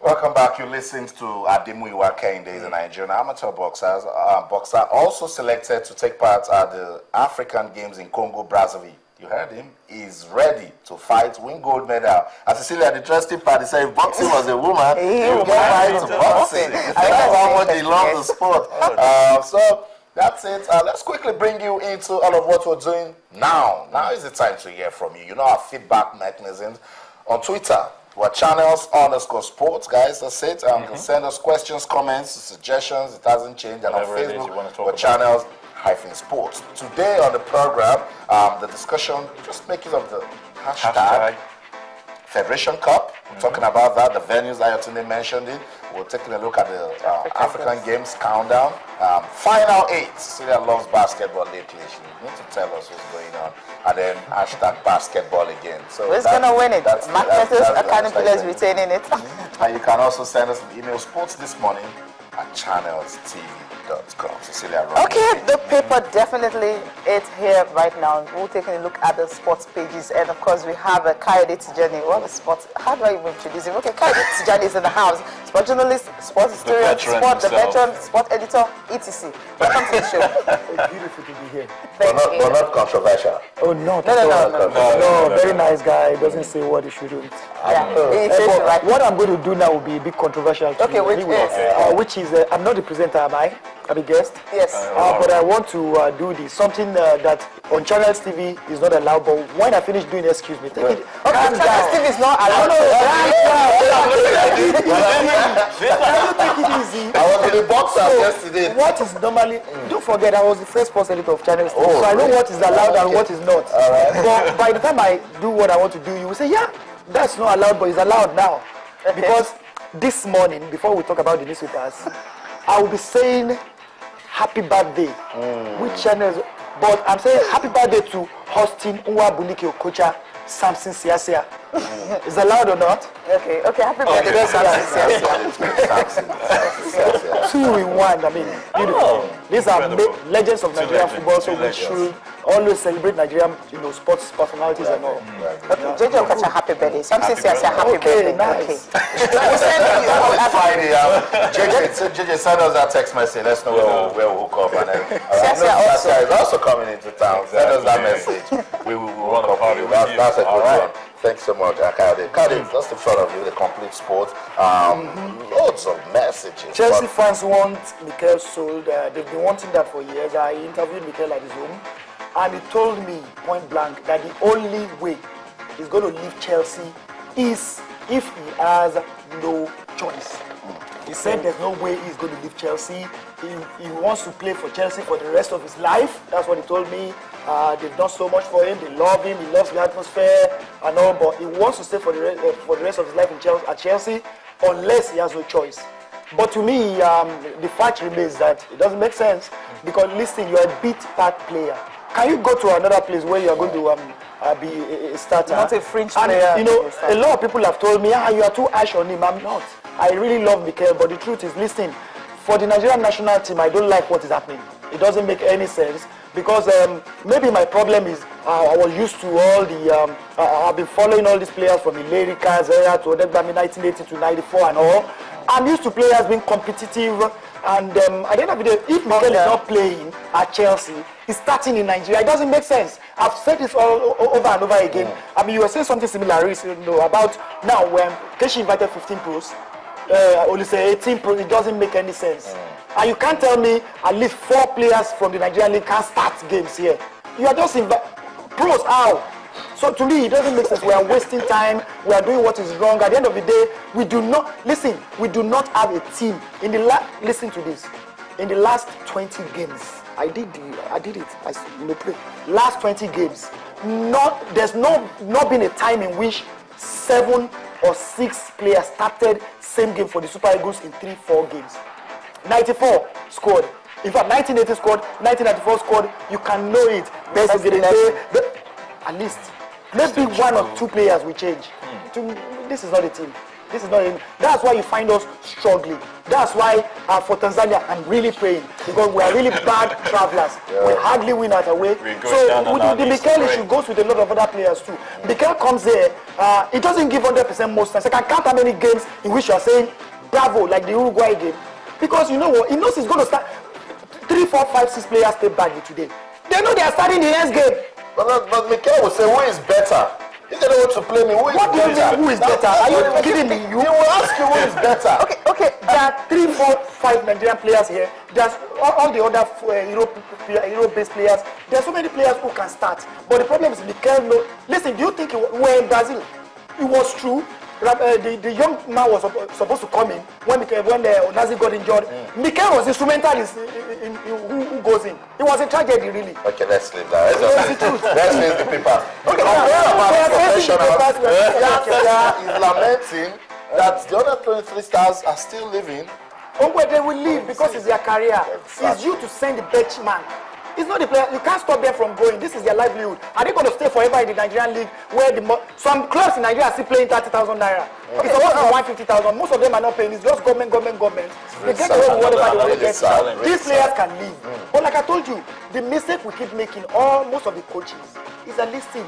Welcome back. You listened to Ademu Iwakende, is a Nigerian amateur boxer, also selected to take part at the African Games in Congo, Brazzaville. You heard him. He's ready to fight, win gold medal. As Cecilia, the interesting part, he said if boxing was a woman, he would get married to boxing. That's how much he loves the sport. So that's it. Let's quickly bring you into all of what we're doing now. Now is the time to hear from you. You know our feedback mechanisms on Twitter. We're channels_sports, guys. That's it. You can send us questions, comments, suggestions. It hasn't changed. And on Facebook, we're channels-sports. Today on the program, the discussion, just making of the hashtag Federation Cup. We're talking about that, the venues Ayotunde mentioned it. We're taking a look at the African Games countdown. Final 8. Celia loves basketball lately. She needs to tell us what's going on. And then hashtag basketball again. So who's going to win it? Marketers, Academy players retaining it. And you can also send us an email, sportsthismorning@channelstv.com. Cecilia, okay, the paper definitely is here right now. We'll take a look at the sports pages, and of course we have a Kayode Tijani. What is sports? How do I even introduce him? Okay, Kayode Tijani is in the house. Sport journalist, sports historian, the veteran, sport editor, etc. Welcome to the show. It's beautiful to be here. But not controversial. Oh no, no. Very nice guy. Doesn't say what he shouldn't. What I'm going to do now will be a bit controversial. Okay, which is I'm not the presenter, am I? I'm a guest. Yes. But I want to do this. Something that on Channels TV is not allowed. But when I finish doing, excuse me, take it. Okay, Channels TV is not allowed. Take it easy. I was in the boxer yesterday. What is normally? Don't forget, I was the first sports editor of Channels TV, so I know what is allowed and what is not. All right. But by the time I do what I want to do, you will say, yeah, that's not allowed, but it's allowed now. Because this morning, before we talk about the newspapers, I will be saying happy birthday. Which channels? But I'm saying happy birthday to Austin Nwabunike Okocha, Samson Siasia. Is allowed or not? Okay, happy birthday, Samson Siasia. 2 in 1. I mean, beautiful. These are legends of Nigerian football, so we should always celebrate Nigerian, sports personalities and all. JJ Okocha, happy birthday. Samson Siasia, happy birthday. Nice. Friday, JJ send us that text message. Let's know where we'll hook up. And then Siasia is also coming into town. Send us that message. We will hook up with you. That's a good one. Thanks so much, Kayode. Kayode, just in front of you, the complete sport. Loads of messages. Chelsea fans want Mikel sold. They've been wanting that for years. I interviewed Mikel at his home, and he told me point blank that the only way he's going to leave Chelsea is if he has no choice. He said there's no way he's going to leave Chelsea. He wants to play for Chelsea for the rest of his life. That's what he told me. They've done so much for him. They love him. He loves the atmosphere and all. But he wants to stay for the rest of his life at Chelsea unless he has no choice. But to me, the fact remains that it doesn't make sense because listen, you're a bit part player. Can you go to another place where you are going to be a starter? Not a fringe player. And, a lot of people have told me, you are too harsh on him. I'm not. I really love Mikel, but the truth is, listen, for the Nigerian national team, I don't like what is happening. It doesn't make any sense because maybe my problem is I was used to all the, I've been following all these players from Ileri Kazera to Odegbami 1980 to 94 and all. I'm used to players being competitive and at the end of the day, if Mikel is not playing at Chelsea, he's starting in Nigeria. It doesn't make sense. I've said this all over and over again. I mean, you were saying something similar about now when Keshi invited 15 pros. Only say 18 pros, it doesn't make any sense. And you can't tell me at least 4 players from the Nigerian league can start games here. You are just pros, how? So to me, it doesn't make sense. We are wasting time. We are doing what is wrong. At the end of the day, we do not have a team. Listen to this. In the last 20 games, I did it. Play. Last 20 games, there's not been a time in which 7 or 6 players started same game for the Super Eagles in 3-4 games. 94 scored. In fact, 1980 scored, 1994 scored. You can know it. At least maybe 1 or 2 players will change. This is not a team. This is not in. That's why you find us struggling. That's why for Tanzania, I'm really praying because we are really bad travelers. We hardly win at away. So with the Mikel issue goes with a lot of other players too. Mikel comes here, it doesn't give 100% most times. I can count how many games in which you are saying bravo, like the Uruguay game. Because you know what, he knows he's going to start 3, 4, 5, 6 players stay badly today. They know they are starting the next game. But Mikel will say, who is better? If they don't want to play me, who is better? What do you mean, who is better? Are you kidding me? He will ask you who is better. Okay, there are 3, 4, 5 Nigerian players here. There's all the other Europe-based players. There are so many players who can start. But the problem is Mikel. Listen, do you think we're in Brazil? It was true. The young man was supposed to come in when Onazi got injured. Mikel was instrumental in who goes in. It was a tragedy, really. Okay, let's leave that. Let's leave the paper. Okay, is lamenting that the other 23 stars are still living. Oh, but they will leave because it's their career. It's you to send the bench man. It's not the player. You can't stop them from going. This is their livelihood. Are they going to stay forever in the Nigerian league where some clubs in Nigeria are still playing 30,000 naira? It's about 150,000. Most of them are not paying. It's just government. They get away with whatever they want to get. These players can leave. But like I told you, the mistake we keep making, most of the coaches, is a listing.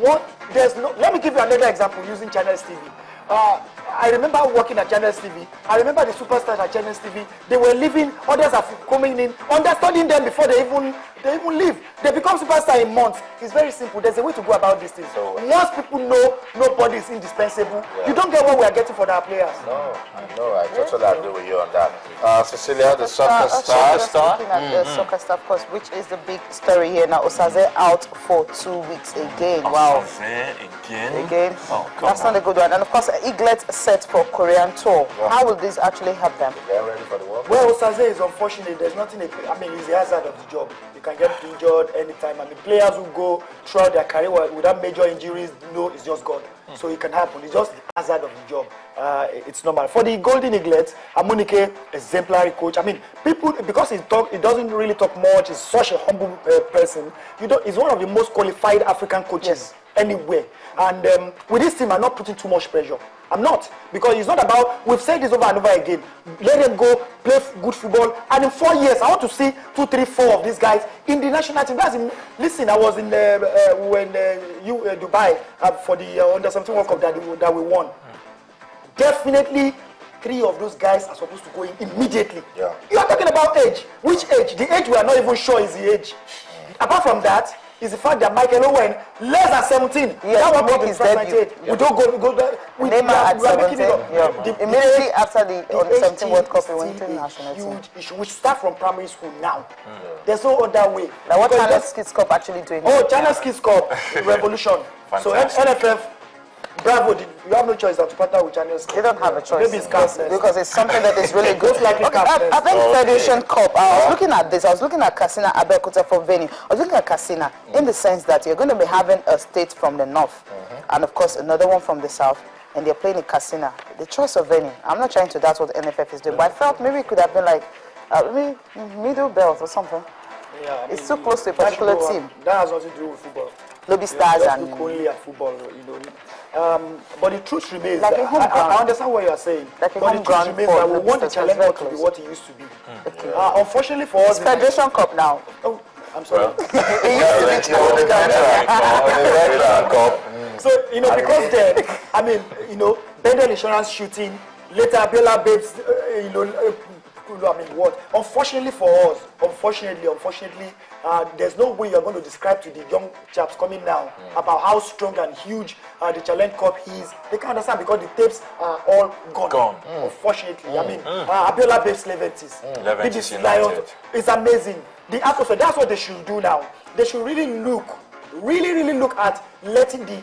Let me give you another example using Channels TV. I remember working at Channels TV. I remember the superstars at Channels TV. They were leaving, others are coming in, understanding them before they even leave. They become superstars in months. It's very simple. There's a way to go about this thing. So once people know nobody is indispensable, you don't get what we are getting for our players. No, I totally agree with you on that. Cecilia, the soccer star. Looking at the soccer star, of course, which is the big story here now. Osaze out for 2 weeks again. Wow. Osaze again. Oh, that's not a good one. And of course, Eaglet set for Korean tour. How will this actually help them? They're ready for the World Cup. Well, Osaze is unfortunate. There's nothing. It's the hazard of the job. You can get injured anytime. Players who go throughout their career without major injuries, it's just God. So it can happen. It's just the hazard of the job. It's normal. For the Golden Eaglets, Amunike, exemplary coach. People, because he doesn't really talk much. He's such a humble person. He's one of the most qualified African coaches anywhere. And with this team, I'm not putting too much pressure. I'm not, because it's not about, we've said this over and over again, let them go play good football, and in 4 years I want to see 2, 3, 4 of these guys in the national team. Listen, I was in Dubai for the Under-17 World Cup that we won. Definitely 3 of those guys are supposed to go in immediately. You are talking about age. Which age? The age we are not even sure is the age. Apart from that, is the fact that Michael Owen, less than 17, that one make his debut. We don't go there. Neymar at 17. Immediately after the Under-17 World Cup, we went to the national team. We should start from primary school now. There's no other way. Now, what Channels Kids Cup actually doing? Oh, Channels Kids Cup, revolution. So NFF, bravo, you have no choice than to partner with Channels. You don't have a choice. Maybe it's cashless. Because it's something that is really good. Like I think Federation Cup, I was looking at this. I was looking at Katsina Abeokuta for venue. I was looking at Katsina in the sense that you're going to be having a state from the north and, of course, another one from the south. And they're playing in Katsina. The choice of venue. I'm not trying to doubt what the NFF is doing, but I felt maybe it could have been like maybe middle belt or something. Yeah, it's too close to a particular team. That has nothing to do with football. Lobby stars and look only at football, but the truth remains like that I understand what you are saying. Like but the truth remains that we want the Challenge Cup to be what it used to be. Unfortunately for us, it's Federation Cup now. Oh, I'm sorry. It used to be So because then, Bendel Insurance shooting, later Abiola Babes, what? Unfortunately for us, unfortunately, there's no way you're going to describe to the young chaps coming now about how strong and huge the Challenge Cup is. They can't understand because the tapes are all gone. Unfortunately, Abiola Babes Leventis, BBC Lions, it's amazing. The atmosphere, that's what they should do now. They should really look at letting the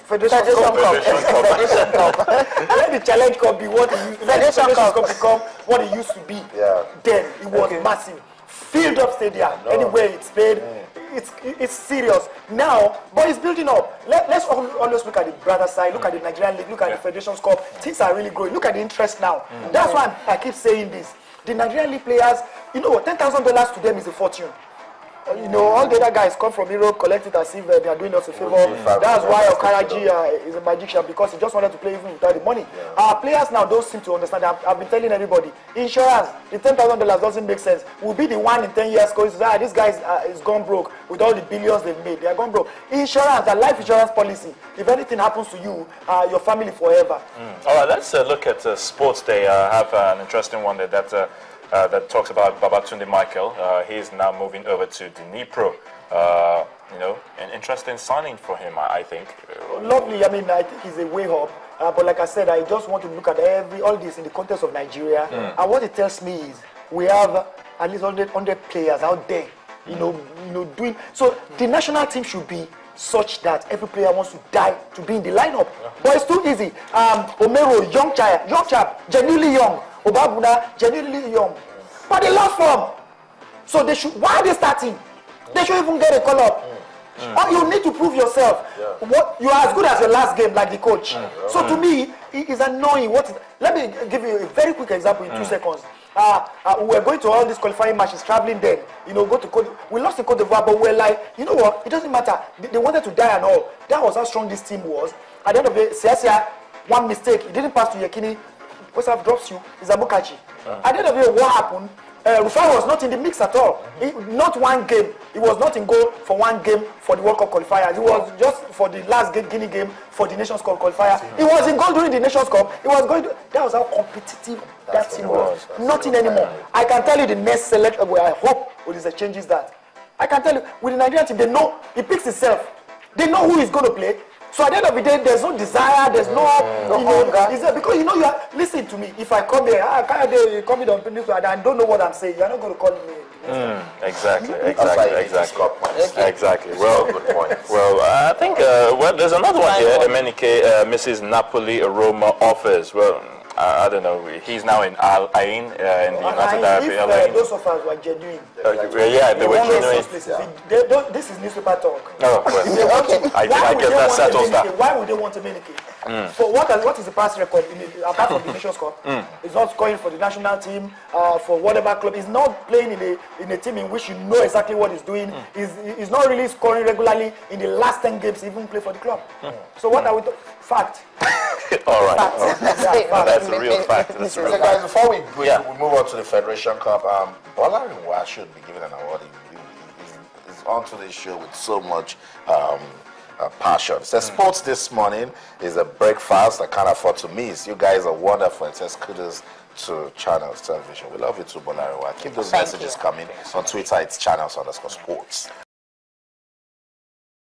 Federation Cup. Let the Challenge Cup be what it used to be. Federation Cup become what it used to be. Then it was massive. Filled up stadium. Anywhere it's played, it's serious. Now, but it's building up. Let's always look at the brother side, look at the Nigerian League, look at the Federation Cup. Things are really growing. Look at the interest now. That's why I keep saying this. The Nigerian League players, $10,000 to them is a fortune. You know, all the other guys come from Europe, collect it as if they are doing us a favor. That's why Okaraji is a magician, because he just wanted to play even without the money. Our players now don't seem to understand. I've been telling everybody, insurance, the $10,000 doesn't make sense. We'll be the one in 10 years because this guy is gone broke with all the billions they've made. They are gone broke. Insurance, the life insurance policy, if anything happens to you, your family forever. All right, let's look at Sports Day. I have an interesting one that talks about Babatunde Michael. He's now moving over to Dnipro. You know, an interesting signing for him, I think. Lovely. I mean, I think he's a way up. But like I said, I just want to look at all this in the context of Nigeria. And what it tells me is we have at least 100 players out there, you know, doing. So the national team should be such that every player wants to die to be in the lineup. But it's too easy. Omero, young chap, genuinely young. Obabuna, genuinely young. But they lost form. So they should. Why are they starting? They should even get a call up. Or you need to prove yourself. What you are as good as your last game, like the coach. So to me, it is annoying. Let me give you a very quick example in 2 seconds. We were going to all these qualifying matches, traveling then. You know, we lost in Cote d'Ivoire, but we're like, you know what? It doesn't matter. They wanted to die and all. That was how strong this team was. At the end of the day, Siasia, one mistake. He didn't pass to Yekini. Wesaf drops you. It's Amokachi. At the end of the day, what happened? Rufai was not in the mix at all. Not one game. He was not in goal for one game for the World Cup qualifiers. He was just for the last Guinea game for the Nations Cup qualifier. He was in goal during the Nations Cup. He was going to. That was how competitive that team was. Nothing anymore. I can tell you the next selection. I hope Olise changes that. I can tell you with the Nigerian team, they know he picks himself. They know who he's going to play. So at the end of the day, there's no desire, there's no hunger. Because you know, you are, listen to me. If I come here, you come in on news and I don't know what I'm saying, you're not going to call me. Exactly. Well, good point. Well, I think there's another one here. Emenike, Mrs. Napoli Aroma offers. Well, I don't know. He's now in Al Ain in the United Arab Emirates. Those of us were genuine. Yeah, they were genuine. This is newspaper talk. Oh, well, I guess that settles that. Why would they want Emenike? For what is the past record apart from the Nations Cup? He's not scoring for the national team, for whatever club. He's not playing in a team in which you know exactly what he's doing. He's not really scoring regularly in the last 10 games he even played for the club. So what are we talking? Fact. All right. That's a real fact. So guys, before we move on to the Federation Cup, Bolarinwa should be given an award. He's onto this show with so much passion. It says sports this morning is a breakfast I can't afford to miss. You guys are wonderful. It says kudos to Channels Television. We love you too, Bolarinwa. Keep those messages coming on Twitter. It's Channels_sports.